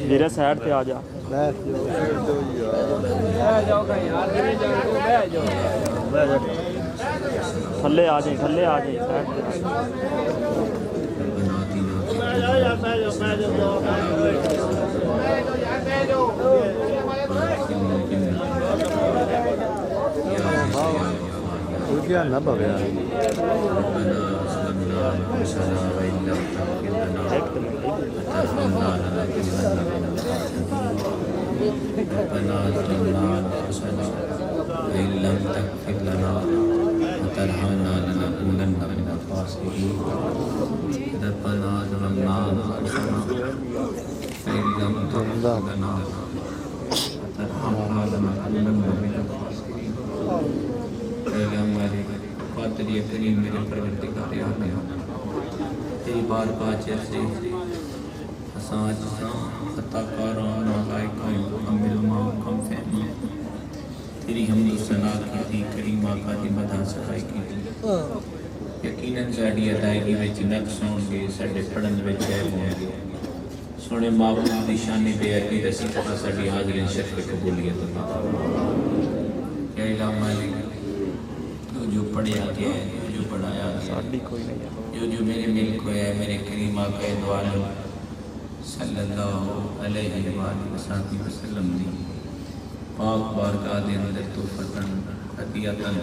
میرے سائڈ پہ آ جا تھلے آ جائیں تھلے آ جائیں سائڈ کیا نہ بغیر ربنا ظلمنا أنفسنا وإن لم تغفر لنا وترحمنا لنكونن من الخاسرين ربنا ظلمنا أنفسنا وإن لم تغفر لنا وترحمنا لنكونن من الخاسرين اے ہمارے قادر کریم میرے پروردگار عالم تیری بارگاہ سے آسان خطا کاراں نالائقاں مکمل ماں کم فہمی تیری حمد و ثنا کی کریم آقا دی مدح سکھائی کی یقیناً ساڈی ادائیگی وچ نقص ہون گے ساڈے پڑھن وچ عیب ہون گے سونے معبود دی شان بے عقی رسی طرح ساڈی حاضری شرف قبولیت عطا یا الہ مالک جو پڑھیا گیا ہے جو پڑھایا گیا جو میرے ملک ہے میرے کریم آقا دو عالم صلی اللہ علیہ وآلہ وسلم دی پاک بارگاہ دے اندر توفتاً عطیتاً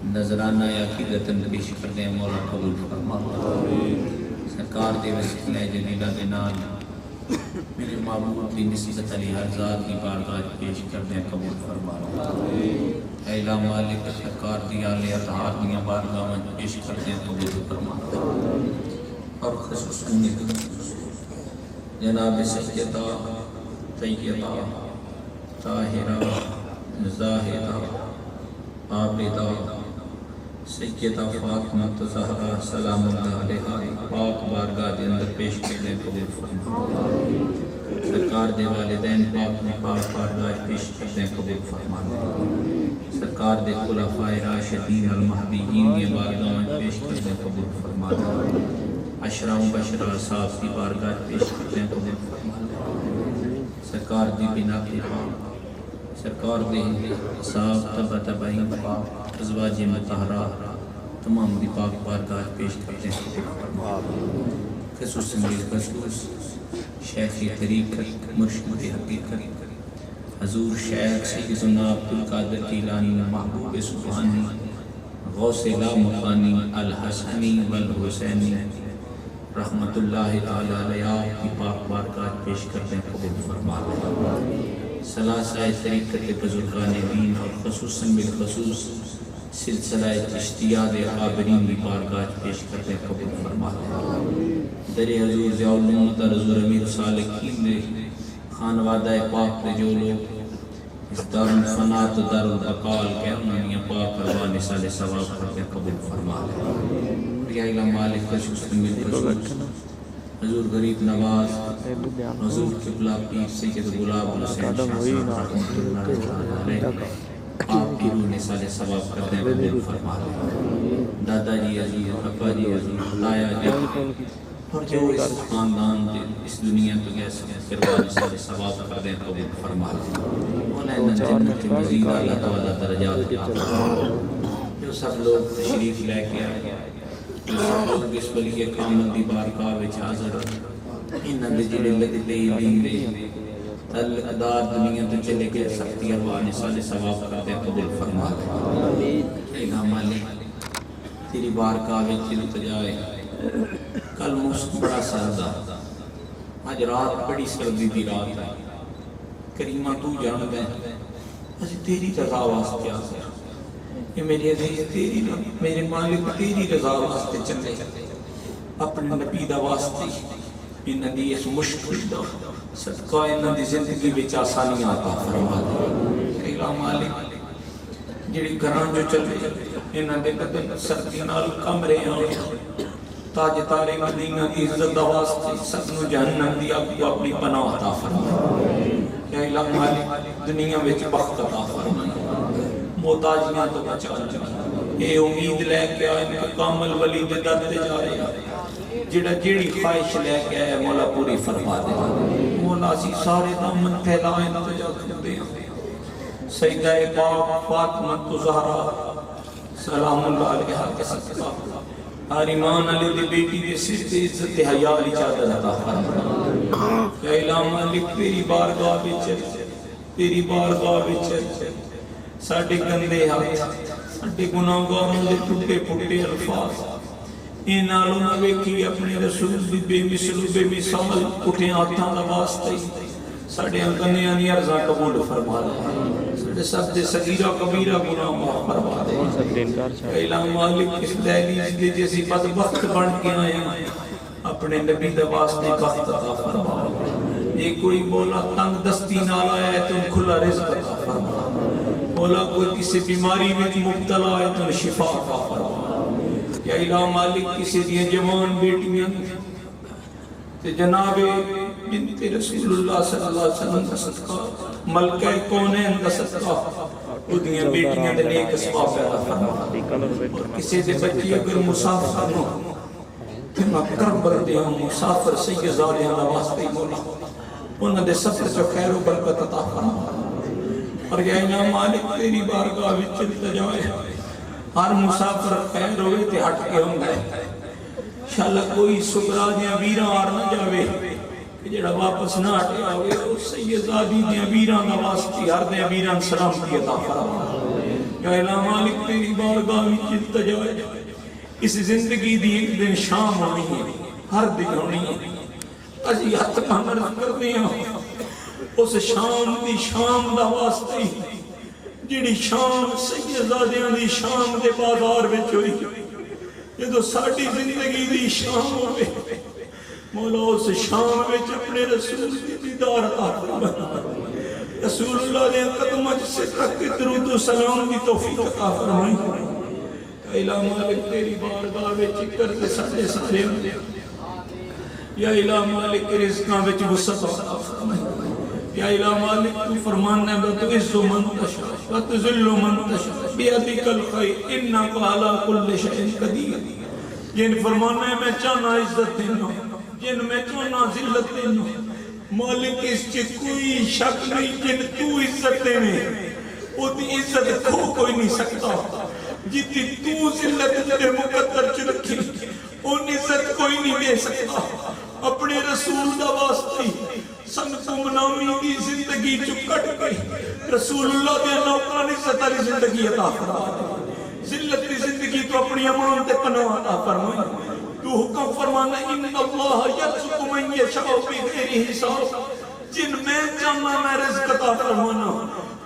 نظرانہ عقیدتاً پیش کردے مولا قبول فرما سرکار دے وسیلہ جلیلہ دے نال میرے معبود دی نسبت علی ہر ذات کی بارگاہ پیش کردے قبول فرما اے الہ مالک سرکار دی آلِ اطہار دیاں بارگاہ میں پیش کردے قبول فرما اور خصوصاً جناب سیدہ طیبہ طاہرہ زاہدہ عابدہ سیدہ فاطمہ زہرا سلام اللہ علیہا پاک بارگاہ دے اندر پیش کردے قبول فرما سرکار دے والدین پاک میں پاک بارگاہ پیش کردے قبول فرما سرکار دے خلفاء راشدین المہدیین دی بارگاہ میں پیش کردے قبول فرما عشرہ مبشرہ صاحب کی بارگاہ پیش کرتے ہیں قبول فرما سرکار دی بنا کی سرکار دے صاحب تبا تباہی پاک ازواج مطہرہ تمام دی پاک بارگاہ پیش کرتے ہیں قبول فرما خصوص بالخصوص شیخ طریقت مرشد حقیقت حضور شیخ سیدنا عبدالقادر جیلانی محبوب سبحانی غوث لا مقانی الحسنی والحسینی رحمت اللہ تعالی علیہ کی پاک بارگاہ پیش کرتے ہیں قبول فرما ثلاثہ طریقت بزرگان دین اور خصوصاً بالخصوص سلسلہ چشتیہ دے عابرین کی بارگاہ پیش کرتے ہیں قبول فرما در حضور ضیاء العلوم در حضور امیر صالحین دے خانوادہ پاک دے جو لوگ اس دار الفنات دار البقال کے انہوں پاک پروان سال ثواب کرتے قبول فرما یا الہ مالک خصوصاً بالخصوص حضور غریب نواز حضور قبلہ پیر سید غلام حسین شاہ صاحب رحمۃ اللہ علیہ آپ کی روح نے سال ثواب کرتے قبول فرما دادا جی عزیز ابا جی عزیز لایا جی اور جو اس خاندان اس دنیا تو گئے کردار سال ثواب کرتے قبول فرما مولانا جنت مزید اللہ تعالیٰ درجات جو سب لوگ تشریف لے کے آئے اس ولی کامل دی بارگاہ وچ حاضر انہاں دے جڑے لگدے تعلقدار دنیا تو چلے گئے سختی ارواح نے سال ثواب کرتے قبول فرما اے مالک تیری بارگاہ وچ التجائے کل موسم بڑا سرد آج رات بڑی سردی دی رات ہے کریمہ تو جانتا ہے اسی تیری رضا واسطے آسر یہ میری عزیز تیری میرے مالک تیری رضا واسطے چلے اپنے نبی دا واسطے انہاں دی اس مشکل دا صدقہ انہاں دی زندگی وچ آسانی عطا فرما دے اے مالک جڑی گھراں جو چلے انہاں دے بدن سردی نال کمرے آن تاج تارے مدینہ دی عزت دا واسطے سب نو جہنم دی اپنی پناہ عطا فرما اے مالک دنیا وچ بخت عطا فرما محتاجیاں تو بچا اے امید لے کے آئے کہ کامل ولی دے در تے جا رہے ہیں جڑا جیڑی خواہش لے کے آئے مولا پوری فرما دے مولا سی سارے دامن پھیلائیں تو جا دے سیدہ پاک فاطمہ زہرا سلام اللہ علیہ کے صدقہ ہر ایمان علی دی بیٹی دے سر تے عزت حیا علی چادر عطا فرما یا الہ مالک تیری بارگاہ وچ ساڈے گندے ہاتھ ساڈے گناہگاروں دے ٹوٹے پھوٹے الفاظ اے نالوں نہ ویکھی اپنے رسول دی بے مثل بے مثال اٹھے ہاتھاں دا واسطے ساڈے گندیاں دی عرضاں قبول فرما لے ساڈے سب دے صغیرہ کبیرہ گناہ معاف فرما دے اے الہ مالک اس دہلیز دے جیسی بدبخت بن کے آئے ہیں اپنے نبی دا واسطے بخت عطا فرما یہ کوئی بولا تنگ دستی نال آیا ہے تو کھلا رزق عطا فرما بولا کوئی کسی بیماری میں مبتلا ہے تو شفا عطا فرما یا الہ مالک کسی دیئے جوان بیٹیاں تے جناب بنت رسول اللہ صلی اللہ علیہ وسلم کا صدقہ ملکہ کونین کا صدقہ ادھیاں بیٹیاں دے نیک اسباب پیدا فرما کسی دے بچی اگر مسافر ہو تے مکرم بردے ہوں مسافر سید زاریاں دا واسطے مولا انہاں دے سفر جو خیر و برکت عطا فرما اور یا الہ مالک تیری بارگاہ وچ التجا ہے ہر مسافر خیر ہوئے تے ہٹ کے ہوں گے انشاءاللہ کوئی سکرا دیاں ویراں آر نہ جاوے کہ جڑا واپس نہ ہٹے آوے اس سیدزادی دیاں ویراں دا واسطی ہر دیاں ویراں سلامتی عطا فرما یا الہ مالک تیری بارگاہ وچ التجا ہے اس زندگی دی ایک دن شام ہونی ہے ہر دن ہونی ہے اجی ہاتھ پہنر کرتے ہیں اس شام دی شام دا واسطے جیڑی شام سیدزادیاں دی شام دے بازار وچ ہوئی یہ تو ساڑی زندگی دی شام ہوئے مولا اس شام وچ اپنے رسول کی دیدار عطا فرما رسول اللہ نے قدمہ سے رکھ کے درود و سلام کی توفیق عطا فرمائی الہ مالک تیری بارگاہ وچ کرتے سارے سارے یا الہ مالک رزقاں وچ وسعت عطا فرمائی یا الہ مالک تو فرمانا ہے بتعز من تشاء وتذل من تشاء بیدک الخیر انک علی کل شیء قدیر جن فرمانا ہے میں چاہنا عزت دینا جن میں چاہنا ذلت دینا مالک اس سے کوئی شک نہیں جن تو عزت دینے وہ دی عزت کھو کوئی نہیں سکتا جتنی تو ذلت تیرے مقدر چ رکھی ان عزت کوئی نہیں دے سکتا اپنے رسول دا واسطے سنکم نامی کی زندگی جو کٹ گئی رسول اللہ دے نوکرانی ستاری زندگی عطا فرما ذلت کی زندگی تو اپنی امان تے پناہ عطا فرما تو حکم فرمانا ان اللہ یرزق من یشاء بغیر حساب جن میں چاہنا میں رزق عطا فرمانا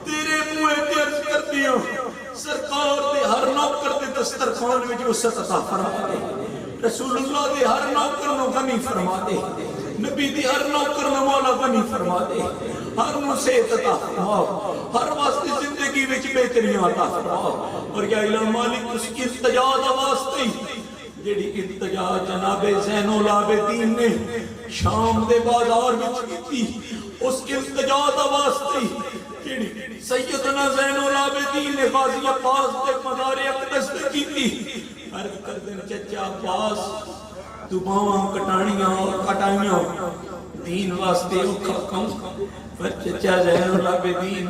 تیرے منہ تے عرض کرتی ہوں سرکار دے ہر نوکر دے دسترخوان میں جو ست عطا فرما دے رسول اللہ دے ہر نوکر نو غنی فرما دے نبی دی ہر نوکر نو مولا غنی فرما دے ہر نو صحت عطا فرما ہر واسطے زندگی وچ بہتریاں عطا فرما اور یا الہ مالک اس کی التجا دا واسطے جیڑی التجا جناب زین العابدین نے شام دے بازار وچ کی اس کی التجا دا واسطے جیڑی سیدنا زین العابدین نے غازی عباس دے مزار اقدس کی تھی ہر کردن چچا عباس تو باواں کٹائیاں دین واسطے اوکھا کم پر چچا زین العابدین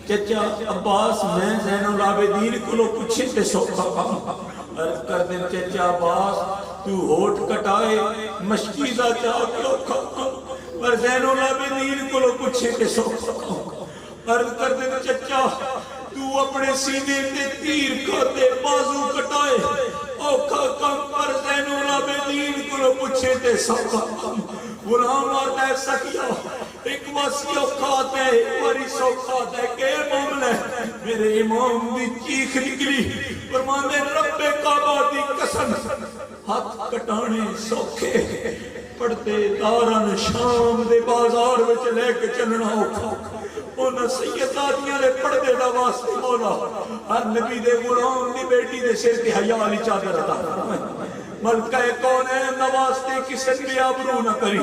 چچا عباس میں زین العابدین کلو پچھے تے سوکھا کم عرض کر دیں چچا عباس تو ہوٹ کٹائے مشکیزہ چاہ کے اوکھا کم پر زین العابدین کلو پچھے تے سوکھا کم عرض کر دیں چچا تو اپنے سینے تے تیر کھاتے بازو کٹائے اوکھا کم پر زین العابدین کو پوچھے تے سوکھا کم غلام آتا ہے سکیا ایک واسی اوقات ہے ایک واری سوکھات ہے کہ معاملہ ہے میرے امام دی چیخ نکلی فرمانے رب کعبہ دی قسم ہاتھ کٹانے سوکھے پڑھتے دارن شام دے بازار وچ لے کے چلنا اوکھا انہاں سیداتیاں لے پڑھتے دا واسطے مولا ہر نبی دے غلام دی بیٹی دے سر تے حیا والی چادر عطا فرمائے ملکہ کونین دا واسطے کسی بھی آبرو نہ کری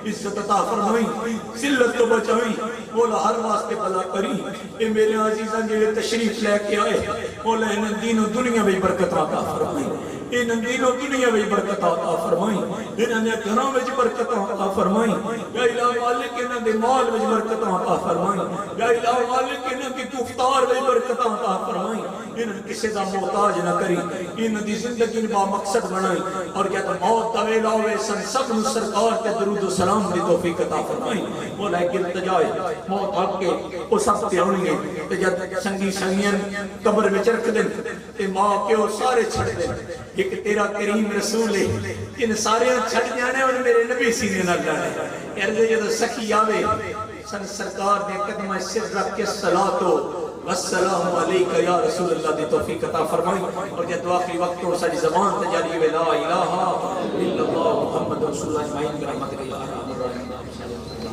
عزت عطا فرمائی ذلت تو بچائی مولا ہر واسطے بھلا کری اے میرے عزیزاں جڑے تشریف لے کے آئے مولا انہاں دین و دنیا وچ برکت عطا فرمائی انہاں دین و دنیا وچ برکت عطا فرمائی انہاں دے گھراں وچ برکت عطا فرمائی یا الہ مالک انہاں دے مال وچ برکت عطا فرمائی یا الہ مالک انہاں دی گفتار وچ برکت عطا فرمائی انہاں کسے دا محتاج نہ کری انہاں دی زندگی با مقصد بنائی اور جب موت دا ویلا ہوئے سن سب نو سرکار تے درود و سلام دی توفیق عطا فرمائی مولا ایک التجا ہے موت حق کے او سب تے ہونی ہے تے جب سنگی سنگیاں قبر وچ رکھ دین تے ماں پیو سارے چھڑ دین ایک تیرا کریم رسول ہے ان سارے چھڑ جانے اور میرے نبی سینے نہ لانے ارض جدو سخی آوے سن سرکار دے قدمہ سر رکھ کے صلاتو والسلام علیکہ یا رسول اللہ دی توفیق عطا فرمائی اور جب آخری وقت ہو ساری زبان تجاری وے لا الہ الا اللہ محمد رسول اللہ اجمعین برحمتک یا ارحم الراحمین